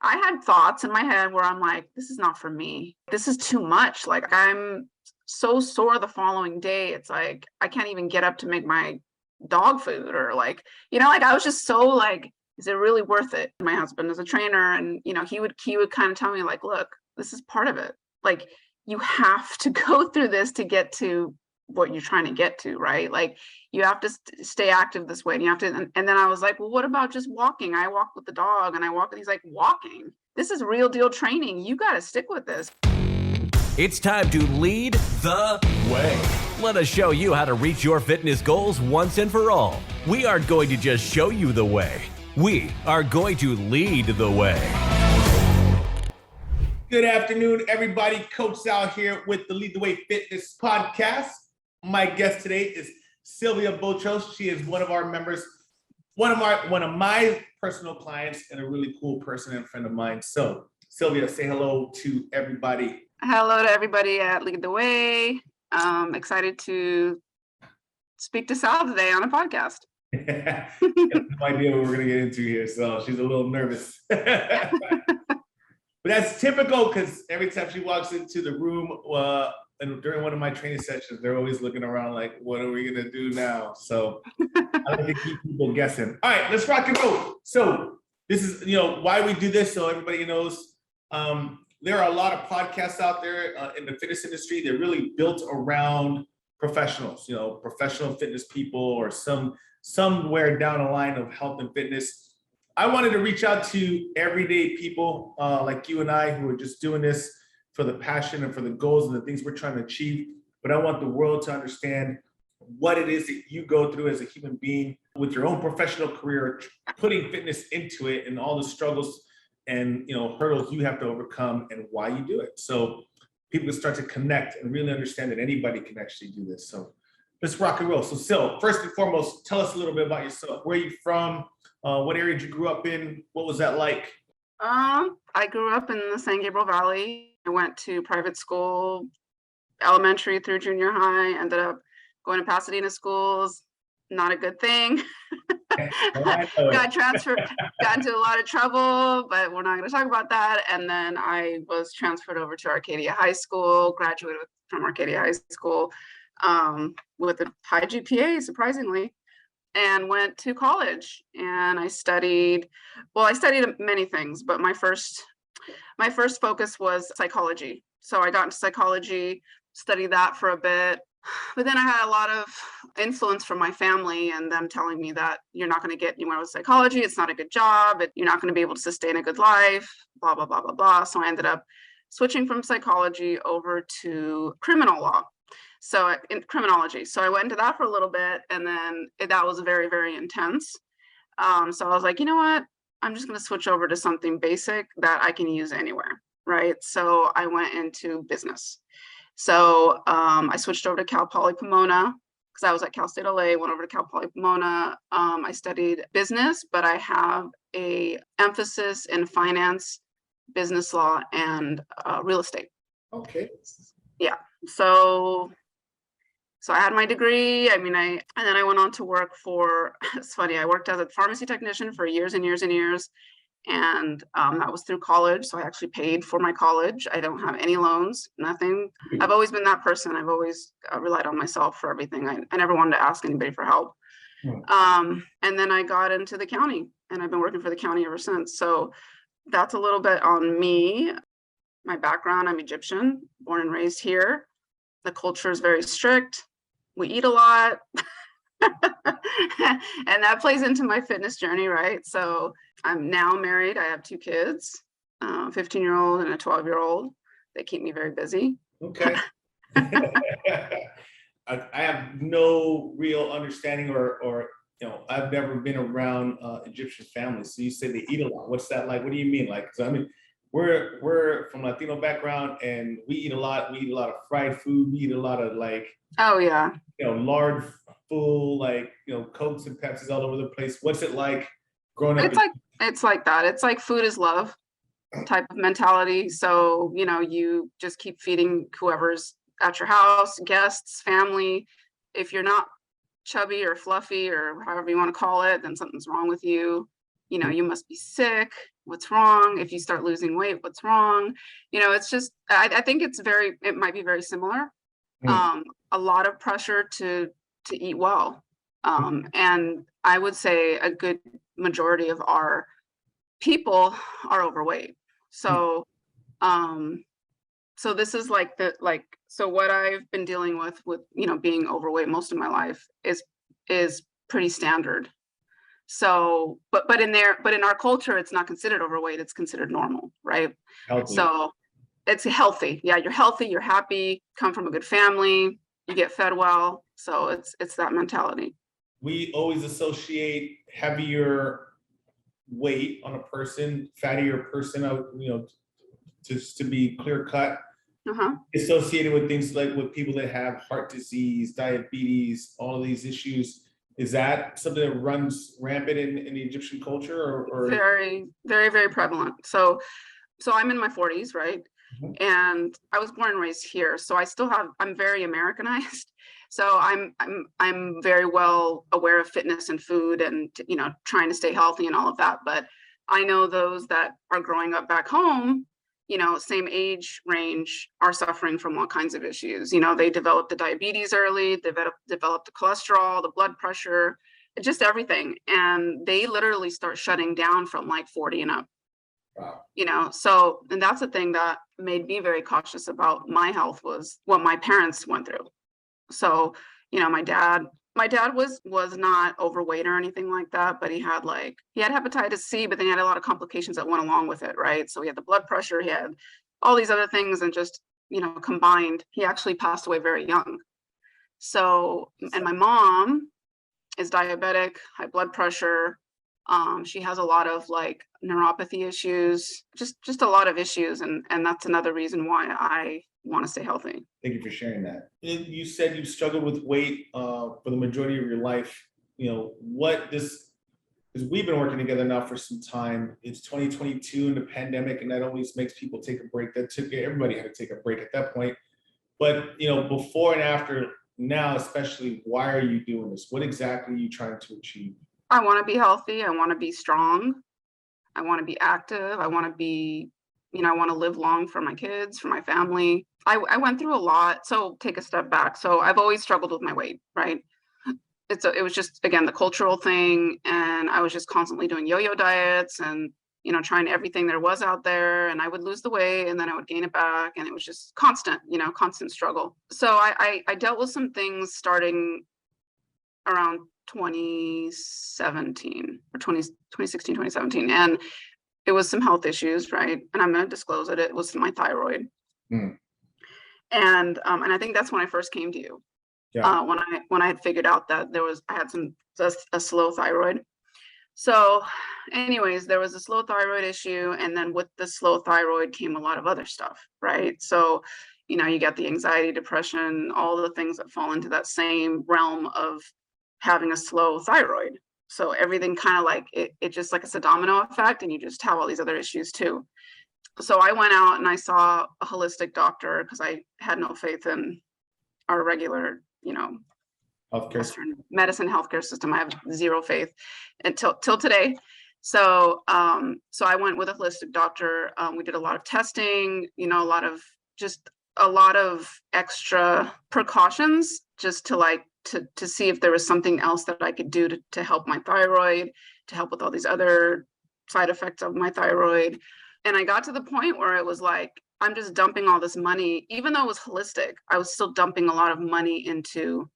I had thoughts in my head where I'm like, this is not for me. This is too much. Like, I'm so sore the following day. It's like, I can't even get up to make my dog food, or like, like I was just so like, is it really worth it? My husband is a trainer, and he would kind of tell me like, look, this is part of it. Like, you have to go through this to get to what you're trying to get to, right? Like, you have to stay active this way, and you have to. And then I was like, well, what about just walking? I walk with the dog, and I walk, and he's like, walking? This is real deal training. You got to stick with this. It's time to lead the way. Let us show you how to reach your fitness goals once and for all. We aren't going to just show you the way. We are going to lead the way. Good afternoon, everybody. Coach Sal here with the Lead the Way Fitness Podcast. My guest today is Sylvia Botros. She is one of our members, one of my personal clients, and a really cool person and friend of mine. So, Sylvia, say hello to everybody. Hello to everybody at Lead the Way. Excited to speak to Sal today on a podcast. I have no idea what we're going to get into here, so she's a little nervous. But that's typical, because every time she walks into the room, and during one of my training sessions, they're always looking around like, what are we going to do now? So I like to keep people guessing. All right, let's rock and roll. So this is, why we do this, so everybody knows. There are a lot of podcasts out there in the fitness industry. They're really built around professionals, professional fitness people, or somewhere down the line of health and fitness. I wanted to reach out to everyday people like you and I, who are just doing this for the passion and for the goals and the things we're trying to achieve. But I want the world to understand what it is that you go through as a human being with your own professional career, putting fitness into it, and all the struggles and hurdles you have to overcome, and why you do it. So people can start to connect and really understand that anybody can actually do this. So let's rock and roll. So Sil, first and foremost, tell us a little bit about yourself. Where are you from? What area did you grew up in? What was that like? I grew up in the San Gabriel Valley. I went to private school, elementary through junior high, ended up going to Pasadena schools. Not a good thing. Got transferred, got into a lot of trouble, but we're not going to talk about that. And then I was transferred over to Arcadia High School, graduated from Arcadia High School with a high GPA, surprisingly, and went to college. And I studied many things, but my first focus was psychology. So I got into psychology, studied that for a bit. But then I had a lot of influence from my family, and them telling me that you're not going to get anywhere with psychology. It's not a good job. You're not going to be able to sustain a good life, blah, blah, blah, blah, blah. So I ended up switching from psychology over to criminal law. So in criminology. So I went into that for a little bit, and then that was very, very intense. So I was like, you know what? I'm just going to switch over to something basic that I can use anywhere, right? So I went into business. So I switched over to Cal Poly Pomona, because I was at Cal State LA, went over to Cal Poly Pomona. I studied business, but I have a emphasis in finance, business law, and real estate. Okay. Yeah. So I had my degree. And then I went on to work for, it's funny, I worked as a pharmacy technician for years and years and years. And that was through college. So I actually paid for my college. I don't have any loans, nothing. I've always been that person. I've always relied on myself for everything. I never wanted to ask anybody for help. And then I got into the county, and I've been working for the county ever since. So that's a little bit on me. My background, I'm Egyptian, born and raised here. The culture is very strict. We eat a lot. And that plays into my fitness journey, right? So I'm now married. I have two kids, a 15-year-old and a 12-year-old. They keep me very busy. Okay. I have no real understanding or I've never been around Egyptian families. So you say they eat a lot. What's that like? What do you mean? Like, so we're from Latino background, and we eat a lot. We eat a lot of fried food. We eat a lot of oh yeah, large, full, Cokes and Pepsis all over the place. What's it like growing up? It's like that. It's like food is love type of mentality. So, you just keep feeding whoever's at your house, guests, family. If you're not chubby or fluffy or however you want to call it, then something's wrong with you. You must be sick. what's wrong? If you start losing weight, what's wrong? It's just, I think it might be very similar. A lot of pressure to eat well. And I would say a good majority of our people are overweight. So, so this is so what I've been dealing with, being overweight most of my life is pretty standard. So, but in our culture, it's not considered overweight, it's considered normal, right? Healthy. So it's healthy. Yeah, you're healthy, you're happy, come from a good family, you get fed well. So it's that mentality. We always associate heavier weight on a person, fattier person, just to be clear cut, associated with things like with people that have heart disease, diabetes, all of these issues. Is that something that runs rampant in the Egyptian culture, or? Very, very, very prevalent. So I'm in my 40s, right? And I was born and raised here. So I'm very Americanized. So I'm very well aware of fitness and food and, trying to stay healthy and all of that. But I know those that are growing up back home, same age range, are suffering from all kinds of issues. They developed the diabetes early, developed the cholesterol, the blood pressure, just everything. And they literally start shutting down from like 40 and up. Wow. So, and that's the thing that made me very cautious about my health, was what my parents went through. So, my dad was not overweight or anything like that, but he had hepatitis C, but then he had a lot of complications that went along with it, right? So he had the blood pressure, he had all these other things, and just, combined, he actually passed away very young. So, and my mom is diabetic, high blood pressure. She has a lot of neuropathy issues, just a lot of issues. And that's another reason why I want to stay healthy. Thank you for sharing that. You said you struggled with weight for the majority of your life. Because we've been working together now for some time. It's 2022 and the pandemic, and that always makes people take a break. Everybody had to take a break at that point. But, before and after now, especially, why are you doing this? What exactly are you trying to achieve? I want to be healthy. I want to be strong. I want to be active. I want to be, I want to live long for my kids, for my family. I went through a lot. So take a step back. So I've always struggled with my weight, right? It was just, again, the cultural thing. And I was just constantly doing yo-yo diets and, trying everything there was out there. And I would lose the weight and then I would gain it back. And it was just constant struggle. So I dealt with some things starting around 2017 or 2016, 2017. And it was some health issues, right? And I'm going to disclose it. It was my thyroid. And I think that's when I first came to you. Yeah. When I had figured out that I had a slow thyroid. So anyways, there was a slow thyroid issue. And then with the slow thyroid came a lot of other stuff, right? So, you get the anxiety, depression, all the things that fall into that same realm of having a slow thyroid. So everything kind of it just it's a domino effect, and you just have all these other issues too. So I went out and I saw a holistic doctor because I had no faith in our regular, Healthcare. Western medicine healthcare system. I have zero faith until today. So so I went with a holistic doctor. We did a lot of testing, a lot of extra precautions just to to see if there was something else that I could do to help my thyroid, to help with all these other side effects of my thyroid. And I got to the point where it was I'm just dumping all this money, even though it was holistic, I was still dumping a lot of money into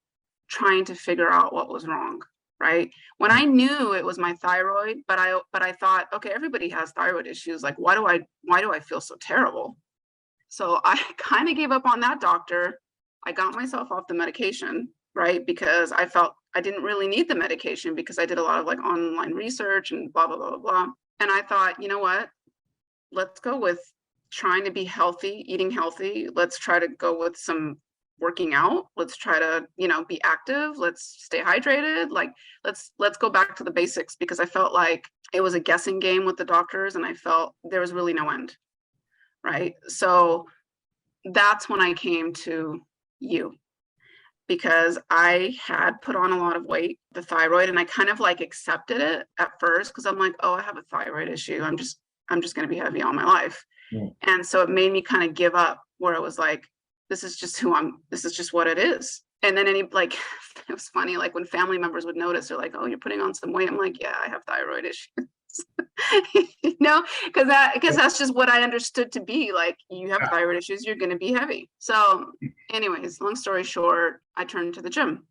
trying to figure out what was wrong, right? When I knew it was my thyroid, but I thought, okay, everybody has thyroid issues. Why do I feel so terrible? So I kind of gave up on that doctor. I got myself off the medication, right? Because I felt I didn't really need the medication because I did a lot of online research and blah, blah, blah, blah, blah. And I thought, you know what? Let's go with trying to be healthy, eating healthy. Let's try to go with some working out. Let's try to, be active. Let's stay hydrated. Let's go back to the basics, because I felt like it was a guessing game with the doctors and I felt there was really no end. Right. So that's when I came to you, because I had put on a lot of weight, the thyroid, and I kind of accepted it at first because I'm like, oh, I have a thyroid issue. I'm just I'm just going to be heavy all my life. Yeah. And so it made me kind of give up, where it was like, this is just this is just what it is. And then it was funny, like when family members would notice, they're like, oh, you're putting on some weight. I'm like, yeah, I have thyroid issues. Because that's just what I understood to be like. You have thyroid issues, you're going to be heavy. So anyways, long story short, I turned to the gym,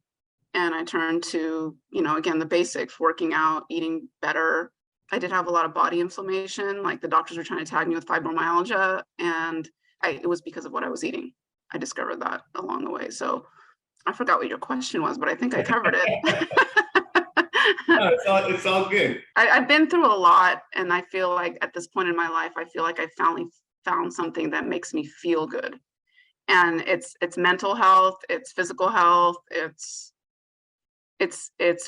and I turned to, again, the basics, working out, eating better. I did have a lot of body inflammation. Like the doctors were trying to tag me with fibromyalgia, and it was because of what I was eating. I discovered that along the way. So I forgot what your question was, but I think I covered it. No, it's all good. I've been through a lot, and I feel like at this point in my life, I feel like I finally found something that makes me feel good. And it's mental health, it's physical health, it's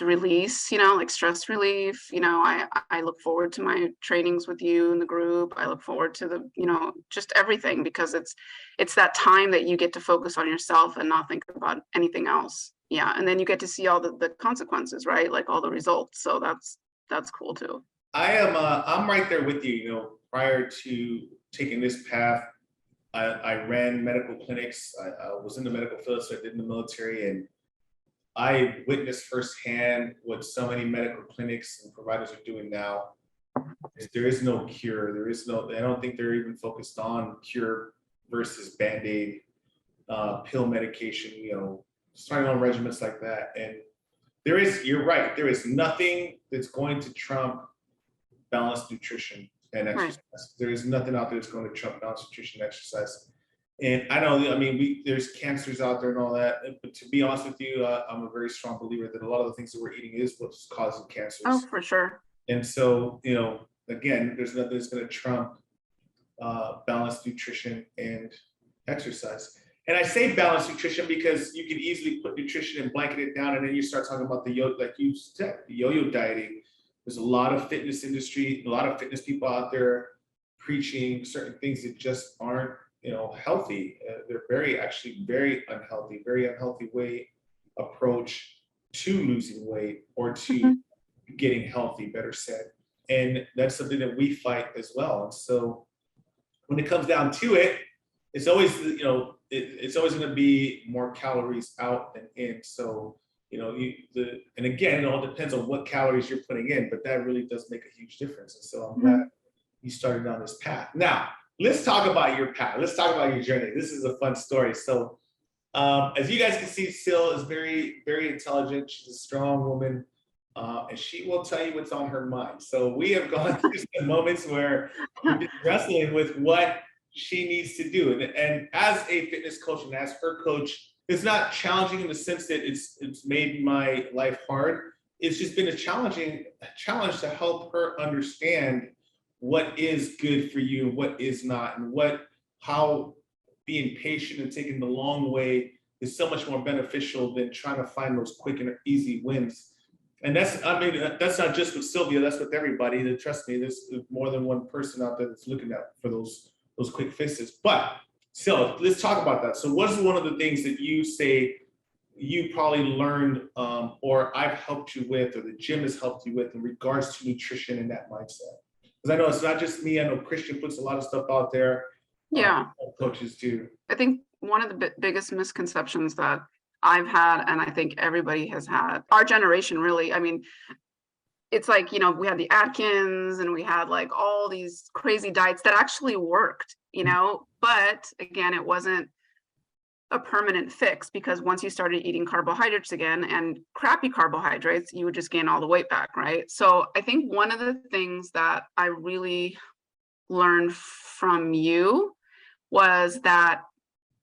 release, like stress relief. I look forward to my trainings with you in the group. I look forward to the, just everything, because it's that time that you get to focus on yourself and not think about anything else. Yeah. And then you get to see all the consequences, right? Like all the results. So that's cool too. I'm right there with you. Prior to taking this path, I ran medical clinics. I was in the medical field, so I did in the military, and I witnessed firsthand what so many medical clinics and providers are doing now. There is no cure. I don't think they're even focused on cure versus Band-Aid, pill medication, starting on regimens like that. And you're right, there is nothing that's going to trump balanced nutrition and exercise. Right. There is nothing out there that's going to trump balanced nutrition and exercise. And I know, there's cancers out there and all that, but to be honest with you, I'm a very strong believer that a lot of the things that we're eating is what's causing cancers. Oh, for sure. And so, again, there's nothing that's going to trump balanced nutrition and exercise. And I say balanced nutrition because you can easily put nutrition and blanket it down, and then you start talking about the yo-yo dieting. There's a lot of fitness industry, a lot of fitness people out there preaching certain things that just aren't healthy. They're actually very unhealthy way approach to losing weight or to getting healthy, better said. And that's something that we fight as well. And so when it comes down to it, it's always, it's always going to be more calories out than in. So, and again, it all depends on what calories you're putting in, but that really does make a huge difference. And so I'm glad you started on this path. Now, let's talk about your path. Let's talk about your journey. This is a fun story. So as you guys can see, Syl is very, very intelligent. She's a strong woman, and she will tell you what's on her mind. So we have gone through some moments where we've been wrestling with what she needs to do. And as a fitness coach and as her coach, it's not challenging in the sense that it's made my life hard. It's just been a challenge to help her understand what is good for you, what is not, and how being patient and taking the long way is so much more beneficial than trying to find those quick and easy wins. And that's not just with Sylvia, that's with everybody. Trust me, there's more than one person out there that's looking at for those quick fixes. But so let's talk about that. So what's one of the things that you say you probably learned or I've helped you with, or the gym has helped you with in regards to nutrition and that mindset? Because I know it's not just me. I know Christian puts a lot of stuff out there. Yeah. Coaches do. I think one of the biggest misconceptions that I've had, and I think everybody has had, our generation really, it's like, we had the Atkins and we had like all these crazy diets that actually worked, but again, it wasn't a permanent fix, because once you started eating carbohydrates again, and crappy carbohydrates, you would just gain all the weight back, right? So I think one of the things that I really learned from you was that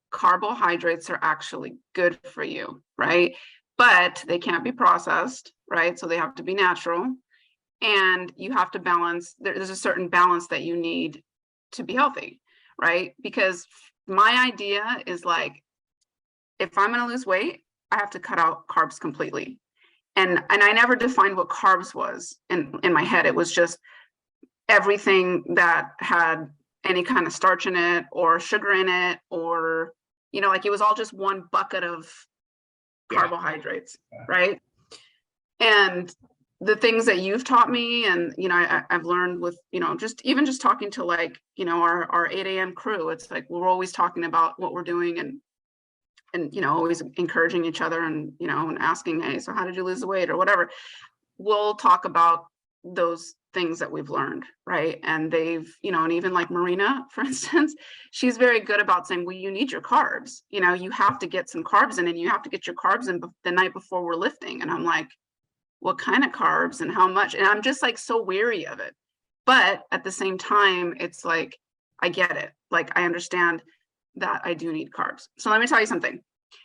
carbohydrates are actually good for you, right? But they can't be processed, right? So they have to be natural, and you have to balance. There's a certain balance that you need to be healthy, right? Because my idea is like, if I'm going to lose weight, I have to cut out carbs completely. And I never defined what carbs was in my head. It was just everything that had any kind of starch in it or sugar in it, or, like it was all just one bucket of carbohydrates, right? And the things that you've taught me, and I've learned with just even just talking to like our 8 a.m. crew. It's like we're always talking about what we're doing, and always encouraging each other, and and asking, hey, so how did you lose the weight or whatever. We'll talk about those things that we've learned, right? And they've and even like Marina, for instance, she's very good about saying, well, you need your carbs, you have to get some carbs in, and you have to get your carbs in the night before we're lifting. And I'm like, what kind of carbs and how much? And I'm just like so weary of it. But at the same time, it's like, I get it. Like, I understand that I do need carbs. So let me tell you something.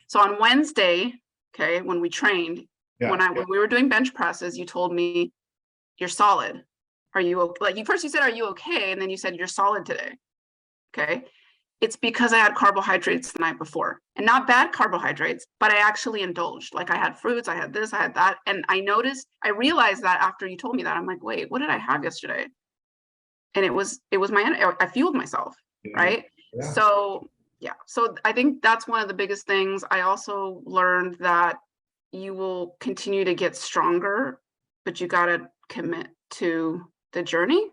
So on Wednesday, okay, when we trained, when we were doing bench presses, you told me, you're solid. Are you okay? Like, first you said, are you okay? And then you said, you're solid today. Okay. It's because I had carbohydrates the night before, and not bad carbohydrates, but I actually indulged. Like, I had fruits, I had this, I had that. And I realized that after you told me that. I'm like, wait, what did I have yesterday? And it was I fueled myself. Right. Yeah. So yeah. So I think that's one of the biggest things. I also learned that you will continue to get stronger, but you got to commit to the journey.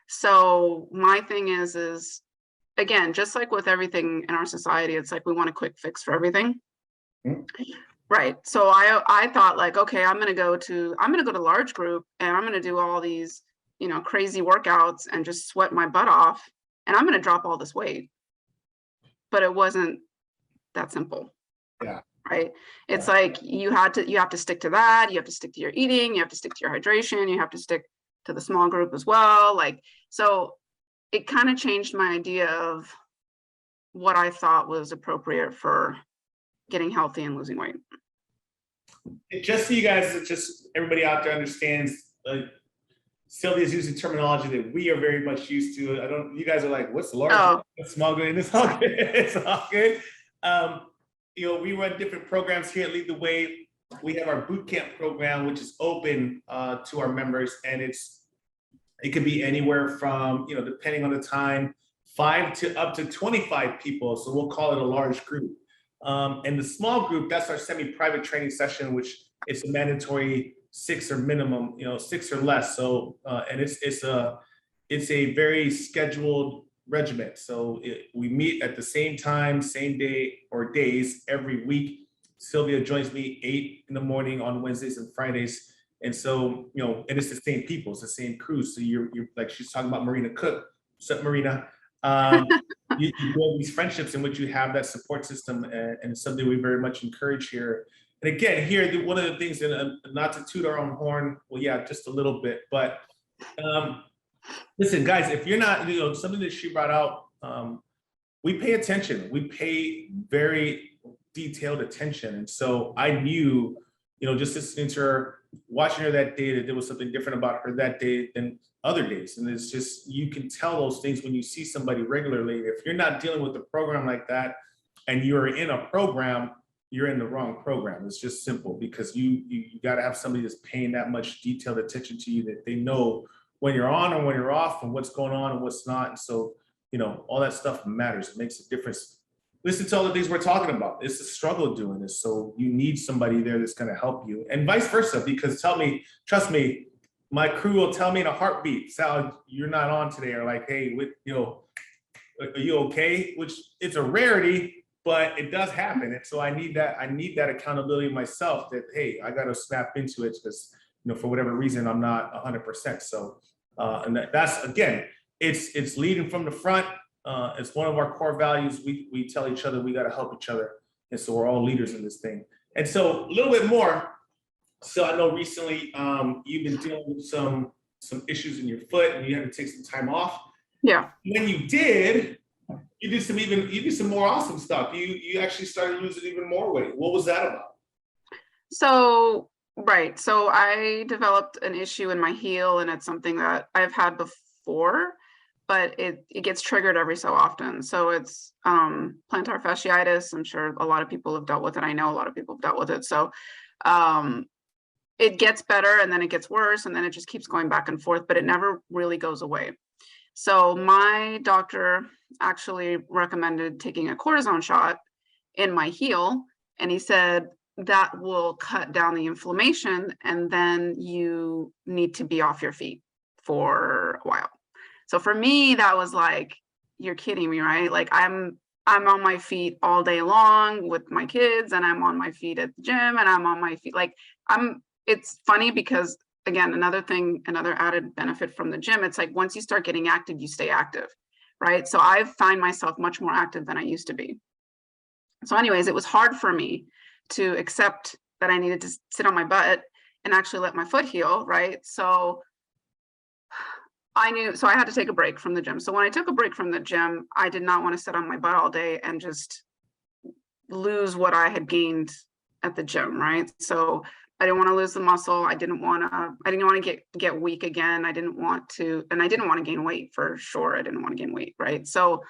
So my thing is again, just like with everything in our society, it's like we want a quick fix for everything. Mm-hmm. Right. So I thought like, okay, I'm gonna go to large group, and I'm gonna do all these, crazy workouts and just sweat my butt off, and I'm gonna drop all this weight. But it wasn't that simple. Yeah. Right. It's like you have to stick to that. You have to stick to your eating, you have to stick to your hydration, you have to stick to the small group as well. Like, so it kind of changed my idea of what I thought was appropriate for getting healthy and losing weight. Just so you guys, just everybody out there understands, Sylvia's using terminology that we are very much used to. You guys are like, what's large, what's small good? It's all good. It's all good. We run different programs here at Lead the Way. We have our boot camp program, which is open to our members, and it could be anywhere from, depending on the time, 5 to up to 25 people. So we'll call it a large group. And the small group, that's our semi-private training session, which is a mandatory 6 or minimum, 6 or less. So, and it's a very scheduled regiment. So we meet at the same time, same day or days every week. Sylvia joins me 8 in the morning on Wednesdays and Fridays. And so, and it's the same people, it's the same crew. So you're like, she's talking about Marina Cook. What's up, Marina? You build these friendships in which you have that support system, and it's something we very much encourage here. And again, here, one of the things, and not to toot our own horn, well, yeah, just a little bit, but listen, guys, if you're not, something that she brought out, we pay attention. We pay very detailed attention. And so I knew, just listening to her, watching her that day, that there was something different about her that day than other days. And it's just, you can tell those things when you see somebody regularly. If you're not dealing with a program like that and you're in a program, you're in the wrong program. It's just simple, because you got to have somebody that's paying that much detailed attention to you, that they know when you're on and when you're off and what's going on and what's not. And so, all that stuff matters. It makes a difference. Listen to all the things we're talking about. It's a struggle doing this. So you need somebody there that's going to help you, and vice versa, because trust me, my crew will tell me in a heartbeat, Sal, you're not on today, or like, hey, are you okay? Which it's a rarity, but it does happen. And so I need that accountability myself, that, hey, I got to snap into it, because, for whatever reason, I'm not 100%. So, and that's, again, it's leading from the front. It's one of our core values. We tell each other we got to help each other. And so we're all leaders in this thing. And so a little bit more. So I know recently you've been dealing with some issues in your foot, and you had to take some time off. Yeah. When you did, you did some more awesome stuff. You actually started losing even more weight. What was that about? So, right. So I developed an issue in my heel, and it's something that I've had before, but it gets triggered every so often. So it's plantar fasciitis. I'm sure a lot of people have dealt with it. I know a lot of people have dealt with it. So it gets better, and then it gets worse, and then it just keeps going back and forth, but it never really goes away. So my doctor actually recommended taking a cortisone shot in my heel, and he said, that will cut down the inflammation, and then you need to be off your feet for a while. So for me, that was like, you're kidding me, right? Like I'm on my feet all day long with my kids, and I'm on my feet at the gym, and I'm on my feet. Like it's funny because, again, another added benefit from the gym, it's like once you start getting active, you stay active, right? So I find myself much more active than I used to be. So anyways, it was hard for me to accept that I needed to sit on my butt and actually let my foot heal, right? So I had to take a break from the gym. So when I took a break from the gym, I did not want to sit on my butt all day and just lose what I had gained at the gym, right? So I didn't want to lose the muscle. I didn't want to get weak again. I didn't want to gain weight for sure. I didn't want to gain weight, right? So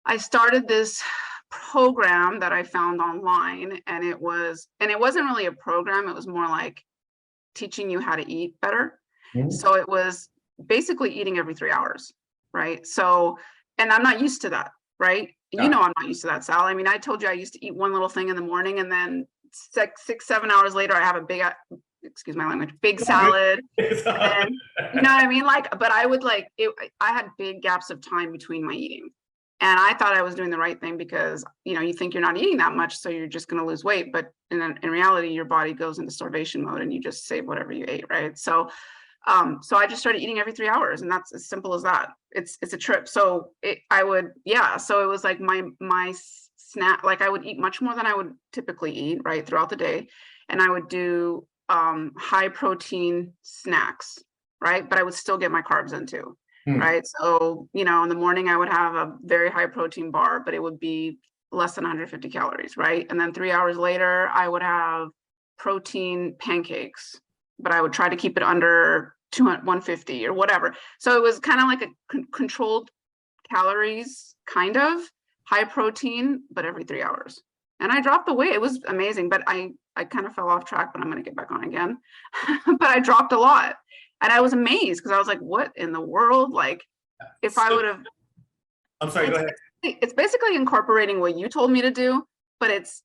I started this program that I found online, and it wasn't really a program. It was more like teaching you how to eat better. Mm-hmm. So it was basically eating every 3 hours, right? So, and I'm not used to that, right? Yeah. You know, I'm not used to that, Sal. I mean, I told you I used to eat one little thing in the morning, and then 6-7 hours later, I have a big, excuse my language, big salad. And, you know what I mean? Like, but I would like it. I had big gaps of time between my eating. And I thought I was doing the right thing because, you know, you think you're not eating that much, so you're just going to lose weight. But in reality, your body goes into starvation mode and you just save whatever you ate, right? So I just started eating every 3 hours, and that's as simple as that. It's a trip. So so it was like my snack, like I would eat much more than I would typically eat, right, throughout the day. And I would do high protein snacks, right? But I would still get my carbs in too. Right. So, you know, in the morning, I would have a very high protein bar, but it would be less than 150 calories. Right. And then 3 hours later, I would have protein pancakes, but I would try to keep it under 150 or whatever. So it was kind of like a controlled calories, kind of high protein, but every 3 hours. And I dropped the weight. It was amazing, but I kind of fell off track, but I'm going to get back on again. But I dropped a lot. And I was amazed because I was like, what in the world? Like, if I would have. I'm sorry, go ahead. It's basically incorporating what you told me to do, but it's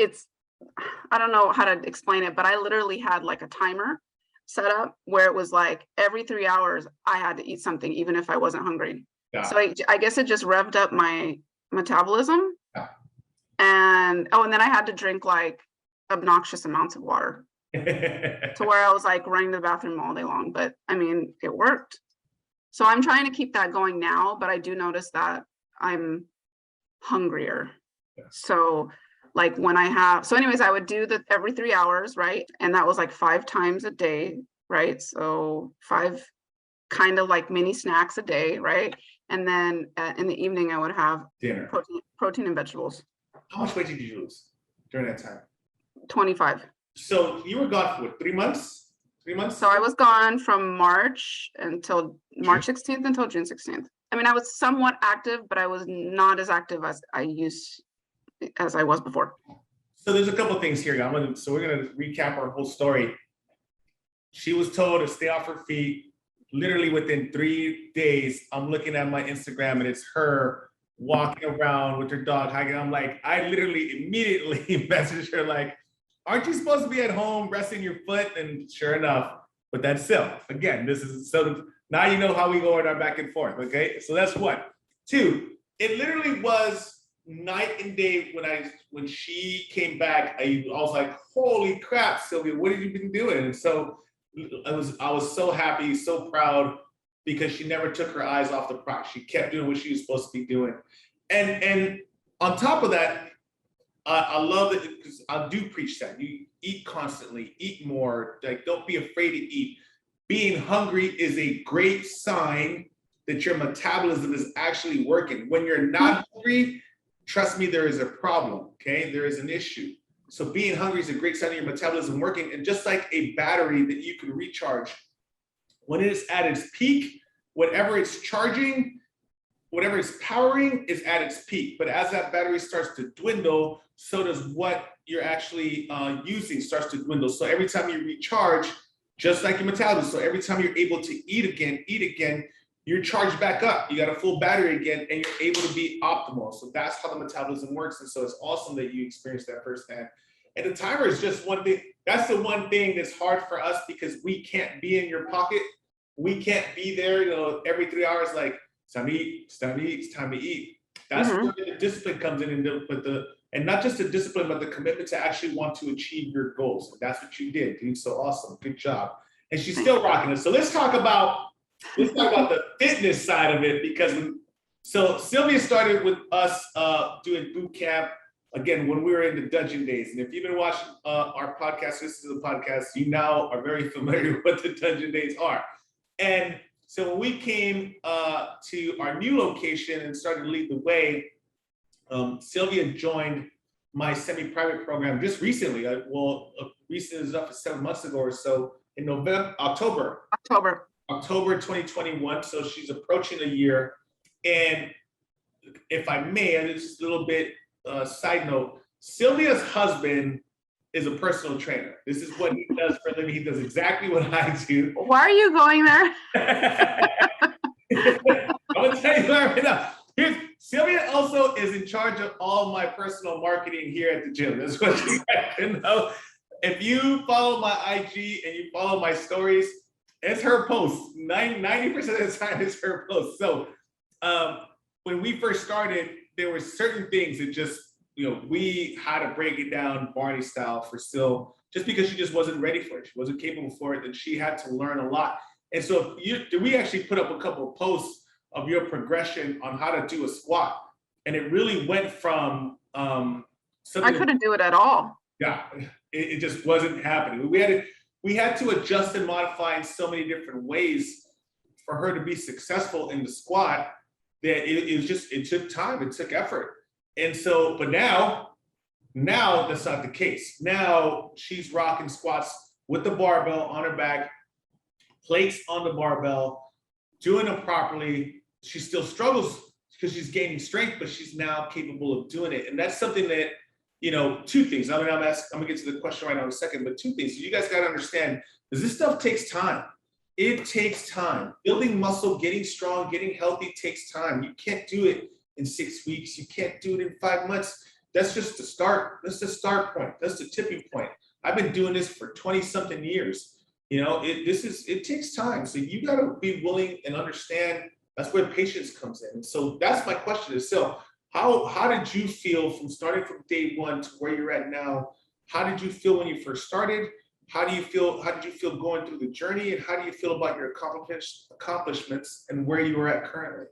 I don't know how to explain it, but I literally had like a timer set up where it was like every 3 hours I had to eat something, even if I wasn't hungry. Yeah. So I guess it just revved up my metabolism. Yeah. And then I had to drink like obnoxious amounts of water. To where I was like running to the bathroom all day long, but I mean, it worked. So I'm trying to keep that going now, but I do notice that I'm hungrier. Yeah. So like anyways, I would do that every 3 hours, right? And that was like 5 times a day, right? So 5 kind of like mini snacks a day, right? And then in the evening, I would have dinner, protein and vegetables. How much weight did you lose during that time? 25. So you were gone for what, 3 months? 3 months? So I was gone from March 16th until June 16th. I mean, I was somewhat active, but I was not as active as I was before. So there's a couple of things here. We're gonna recap our whole story. She was told to stay off her feet. Literally within 3 days, I'm looking at my Instagram and it's her walking around with her dog hiking. I'm like, I literally immediately messaged her like, aren't you supposed to be at home resting your foot? And sure enough, but that's still, again, so now you know how we go in our back and forth, okay? So that's 1. 2, it literally was night and day when she came back. I was like, holy crap, Sylvia, what have you been doing? And so I was so happy, so proud, because she never took her eyes off the prize. She kept doing what she was supposed to be doing. And on top of that, I love it because I do preach that. You eat constantly, eat more, like don't be afraid to eat. Being hungry is a great sign that your metabolism is actually working. When you're not hungry, trust me, there is a problem, okay? There is an issue. So being hungry is a great sign of your metabolism working. And just like a battery that you can recharge, when it is at its peak, whatever it's charging, whatever it's powering is at its peak. But as that battery starts to dwindle, so does what you're actually using starts to dwindle. So every time you recharge, just like your metabolism, so every time you're able to eat again, you're charged back up. You got a full battery again, and you're able to be optimal. So that's how the metabolism works. And so it's awesome that you experienced that firsthand. And the timer is just one thing. That's the one thing that's hard for us because we can't be in your pocket. We can't be there, every 3 hours, like, it's time to eat, it's time to eat, it's time to eat. That's where the discipline comes in, and not just the discipline, but the commitment to actually want to achieve your goals. And that's what you did, dude. So awesome. Good job. And she's still rocking it. So let's talk about the fitness side of it, because so Sylvia started with us doing boot camp again when we were in the dungeon days. And if you've been watching our podcast, this is a podcast, you now are very familiar with what the dungeon days are. And so when we came to our new location and started to lead the way, Sylvia joined my semi-private program just recently. Recently is up to 7 months ago or so, in October 2021. So she's approaching a year. And if I may, and just a little bit side note, Sylvia's husband is a personal trainer. This is what he does for a living. He does exactly what I do. Why are you going there? I'm gonna tell you right now. Sylvia also is in charge of all my personal marketing here at the gym. That's what you guys can know. If you follow my IG and you follow my stories, it's her post. 90% of the time it's her post. So when we first started, there were certain things that just, we had to break it down Barney style for Syl, just because she just wasn't ready for it. She wasn't capable for it, and she had to learn a lot. And so we actually put up a couple of posts of your progression on how to do a squat. And it really went from I couldn't do it at all. Yeah, it just wasn't happening. We had to adjust and modify in so many different ways for her to be successful in the squat that it took time, it took effort. And so, but now that's not the case. Now she's rocking squats with the barbell on her back, plates on the barbell, doing it properly. She still struggles because she's gaining strength, but she's now capable of doing it. And that's something that, two things. I'm gonna get to the question right now in a second, but two things. You guys gotta understand, because this stuff takes time. It takes time. Building muscle, getting strong, getting healthy takes time. You can't do it in 6 weeks. You can't do it in 5 months. That's just the start. That's the start point. That's the tipping point. I've been doing this for 20 something years. It takes time. So you got to be willing and understand. That's where patience comes in. And so that's my question is, so how did you feel from starting from day one to where you're at now? How did you feel when you first started? How did you feel going through the journey? And how do you feel about your accomplishments and where you are at currently?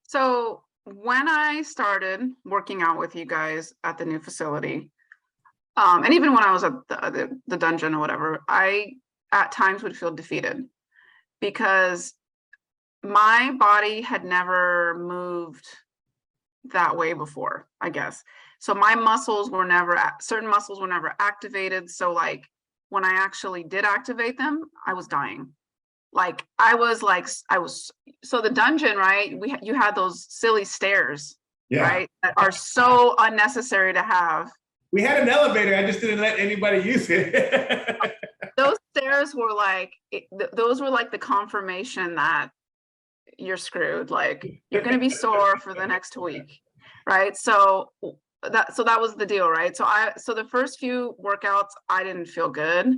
So when I started working out with you guys at the new facility, and even when I was at the dungeon or whatever, I at times would feel defeated because my body had never moved that way before, I guess. So my certain muscles were never activated. So like when I actually did activate them, I was dying. So the dungeon, right? You had those silly stairs, right? That are so unnecessary to have. We had an elevator. I just didn't let anybody use it. Those stairs were those were like the confirmation that you're screwed. Like you're going to be sore for the next week, right? So that was the deal, right? So the first few workouts, I didn't feel good.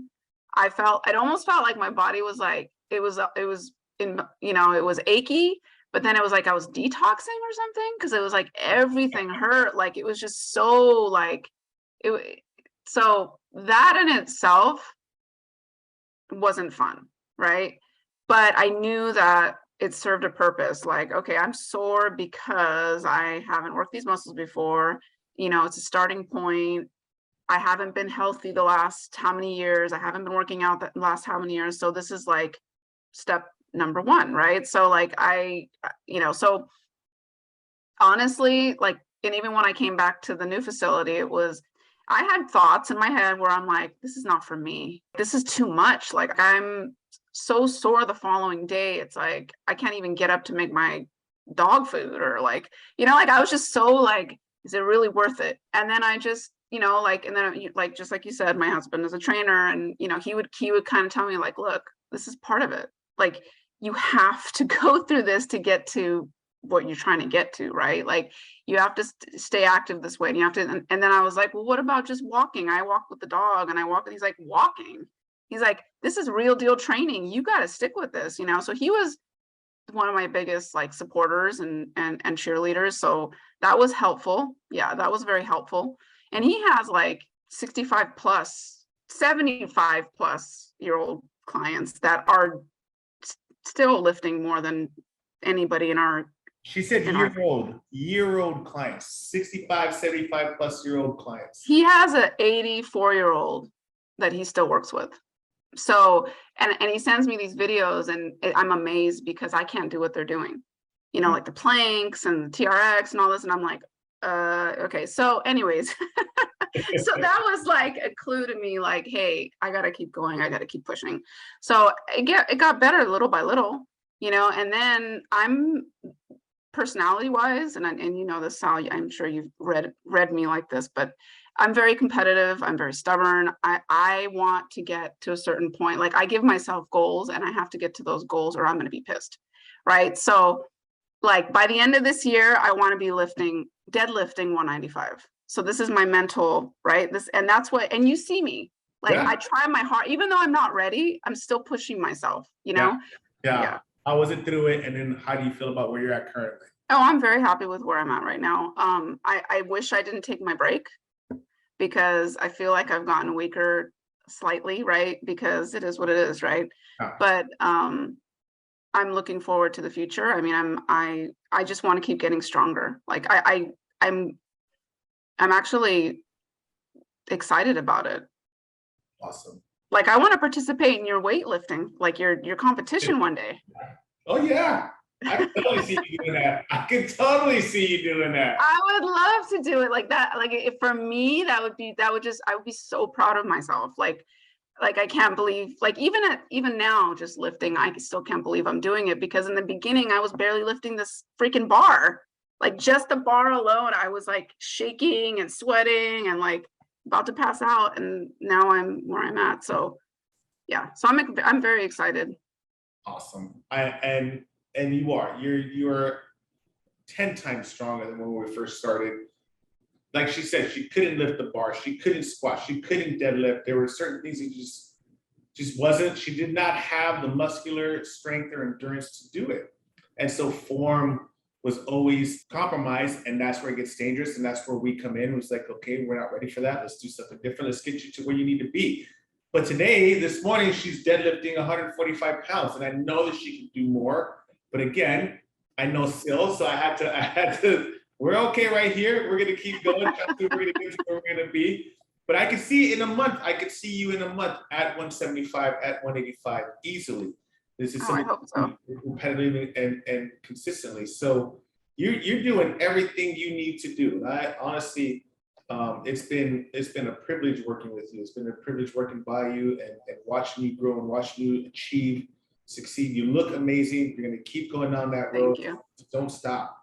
It almost felt like my body was like, it was achy, but then it was like I was detoxing or something, because it was like everything hurt. Like it was just so like so that in itself wasn't fun, right? But I knew that it served a purpose. Like, okay, I'm sore because I haven't worked these muscles before. It's a starting point. I haven't been healthy the last how many years. I haven't been working out the last how many years. So this is like step number one, right? So like so honestly, like, and even when I came back to the new facility, I had thoughts in my head where I'm like, this is not for me. This is too much. Like I'm so sore the following day. It's like, I can't even get up to make my dog food, or like, I was just so like, is it really worth it? And then I just, and then like, just like you said, my husband is a trainer, and, he would kind of tell me like, look, this is part of it. Like, you have to go through this to get to what you're trying to get to, right? Like you have to stay active this way, and you have to. And then I was like, well, what about just walking? I walk with the dog, and I walk. And he's like, walking. He's like, this is real deal training. You got to stick with this, you know. So he was one of my biggest like supporters and cheerleaders. So that was helpful. Yeah, that was very helpful. And he has like 65 plus, 75 plus year old clients that are still lifting more than anybody in our. She said year-old clients, 65, 75 plus year old clients. He has an 84-year-old that he still works with. So, and he sends me these videos, and I'm amazed because I can't do what they're doing, you know, like the planks and the TRX and all this. And I'm like, okay. So anyways, so that was like a clue to me, like, hey, I got to keep going. I got to keep pushing. So it got better little by little, you know, and then I'm personality wise, and you know this, Sal, I'm sure you've read me like this, but I'm very competitive. I'm very stubborn. I want to get to a certain point. Like I give myself goals, and I have to get to those goals or I'm going to be pissed. Right. So like by the end of this year, I want to be deadlifting 195. So this is my mental, right? And that's what, and you see me, like, I try my heart, even though I'm not ready, I'm still pushing myself, you know? Yeah. How was it through it? And then how do you feel about where you're at currently? Oh, I'm very happy with where I'm at right now. I wish I didn't take my break, because I feel like I've gotten weaker slightly, right? Because it is what it is, right? But I'm looking forward to the future. I mean, I just want to keep getting stronger. Like I'm actually excited about it. Awesome. Like I want to participate in your weightlifting, like your competition one day. Oh yeah. I can totally see you doing that. I can totally see you doing that. I would love to do it like that. Like if for me, I would be so proud of myself. Like I can't believe, like even now, just lifting, I still can't believe I'm doing it, because in the beginning I was barely lifting this freaking bar. Like just the bar alone, I was like shaking and sweating and like about to pass out. And now I'm where I'm at. So yeah, so I'm very excited. Awesome. And you're 10 times stronger than when we first started. Like she said, she couldn't lift the bar, she couldn't squat, she couldn't deadlift. There were certain things that just wasn't. She did not have the muscular strength or endurance to do it, and so form was always compromised, and that's where it gets dangerous, and that's where we come in. It was like, okay, we're not ready for that. Let's do something different. Let's get you to where you need to be. But this morning, she's deadlifting 145 pounds, and I know that she can do more. But again, I know Sil, so I had to, we're okay right here. We're going to keep going. We're going to get to where we're going to be. But I could see in a month, I could see you in a month at 175, at 185 easily. This is I hope so. Competitively and consistently. So you're doing everything you need to do. I honestly, it's been a privilege working with you. It's been a privilege working by you and watching you grow and watching you achieve, succeed. You look amazing. You're going to keep going down that road. Thank you. Don't stop.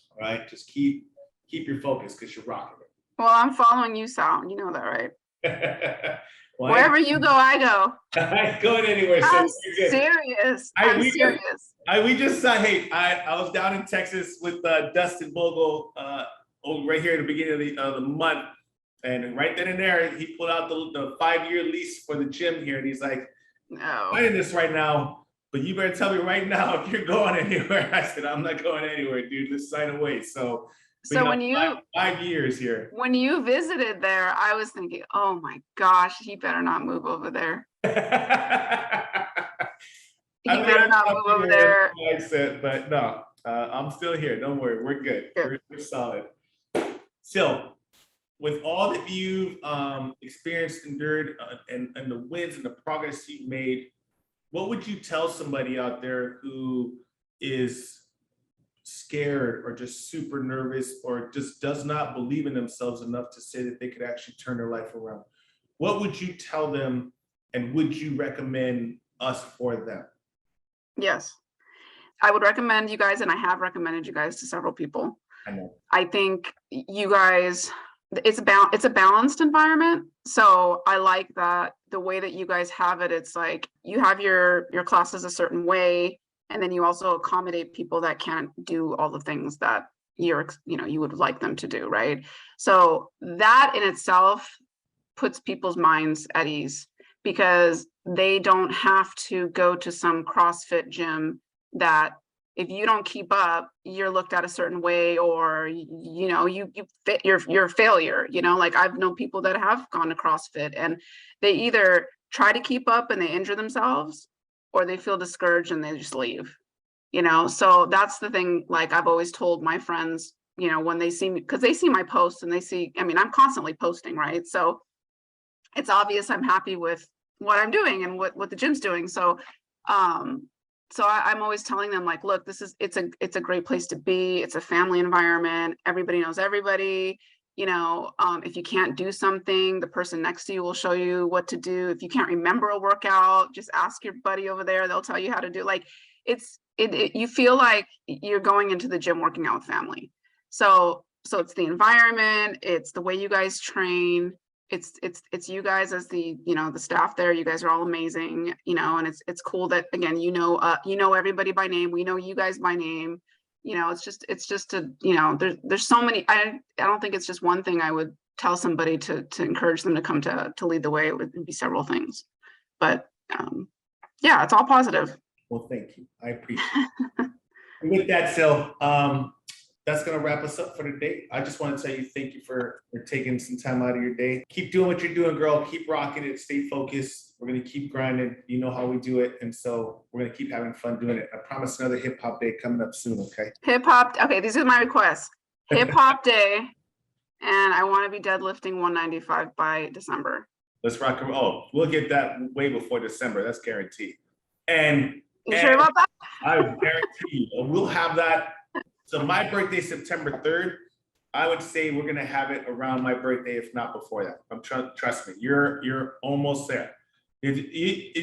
All right, just keep your focus, because you're rocking it. Well, I'm following you, Sal. You know that, right? Well, wherever you go, I go. I ain't going anywhere. So I'm serious. I'm serious. We just saw. Hey, I was down in Texas with Dustin Bogle right here at the beginning of the month, and right then and there, he pulled out the 5-year lease for the gym here, and he's like, "No, I'm in this right now, but you better tell me right now if you're going anywhere." I said, "I'm not going anywhere, dude. Let's sign away." So when you 5 years here. When you visited there, I was thinking, oh my gosh, he better not move over there. He better not move over there. I said, but no, I'm still here. Don't worry, we're good. We're solid. So, with all that you've experienced, endured, and the wins and the progress you've made, what would you tell somebody out there who is scared or just super nervous or just does not believe in themselves enough to say that they could actually turn their life around? What would you tell them, and would you recommend us for them? Yes, I would recommend you guys, and I have recommended you guys to several people. I know. I think you guys, it's a balanced environment. So I like that the way that you guys have it. It's like you have your classes a certain way. And then you also accommodate people that can't do all the things that you would like them to do, right? So that in itself puts people's minds at ease, because they don't have to go to some CrossFit gym that if you don't keep up, you're looked at a certain way, or you're a failure. Like I've known people that have gone to CrossFit and they either try to keep up and they injure themselves, or they feel discouraged and they just leave. So that's the thing. Like I've always told my friends, when they see me, because they see my posts and they see, I'm constantly posting, right? So it's obvious I'm happy with what I'm doing and what the gym's doing. So I'm always telling them, like, look, it's a great place to be. It's a family environment. Everybody knows everybody. If you can't do something, the person next to you will show you what to do. If you can't remember a workout, just ask your buddy over there. They'll tell you how to do. Like you feel like you're going into the gym working out with family. So it's the environment, it's the way you guys train. It's you guys as the staff there. You guys are all amazing, and it's cool that, again, everybody by name. We know you guys by name. It's just there's so many. I don't think it's just one thing I would tell somebody to encourage them to come to lead the way. It would be several things, but yeah, it's all positive. Well, thank you. I appreciate it. And with that, Sil, that's going to wrap us up for today. I just want to tell you thank you for taking some time out of your day. Keep doing what you're doing, girl. Keep rocking it. Stay focused. We're going to keep grinding. You know how we do it. And so we're going to keep having fun doing it. I promise another hip hop day coming up soon, okay? Hip hop. Okay, these are my requests. Hip hop day. And I want to be deadlifting 195 by December. Let's rock and roll. Oh, we'll get that way before December. That's guaranteed. And you sure about that? I guarantee you, we'll have that. So my birthday, September 3rd, I would say we're gonna have it around my birthday, if not before that. Trust me, you're almost there. Knowing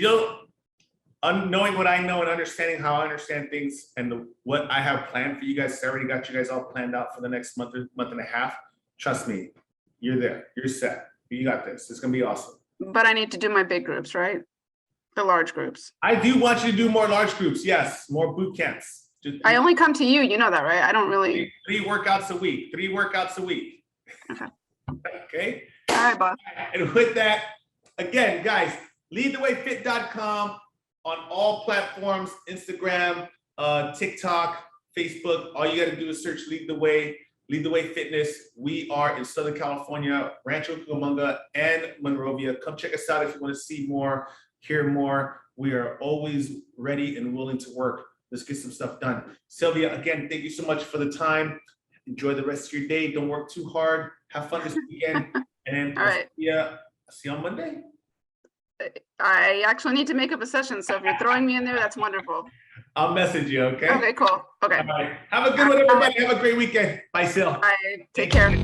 what I know and understanding how I understand things and what I have planned for you guys, I already got you guys all planned out for the next month and a half. Trust me, you're there. You're set. You got this. It's gonna be awesome. But I need to do my big groups, right? The large groups. I do want you to do more large groups. Yes, more boot camps. I only come to you. You know that, right? I don't really. Three workouts a week. Okay. Okay. All right, boss. And with that, again, guys, leadthewayfit.com on all platforms, Instagram, TikTok, Facebook. All you got to do is search Lead the Way Fitness. We are in Southern California, Rancho Cucamonga and Monrovia. Come check us out if you want to see more, hear more. We are always ready and willing to work. Let's get some stuff done. Sylvia, again, thank you so much for the time. Enjoy the rest of your day. Don't work too hard. Have fun this weekend. And all right. See you on Monday. I actually need to make up a session. So if you're throwing me in there, that's wonderful. I'll message you, okay? Okay, cool. Okay. All right. Have a good one, everybody. Have a great weekend. Bye, Sil. Bye. Take care.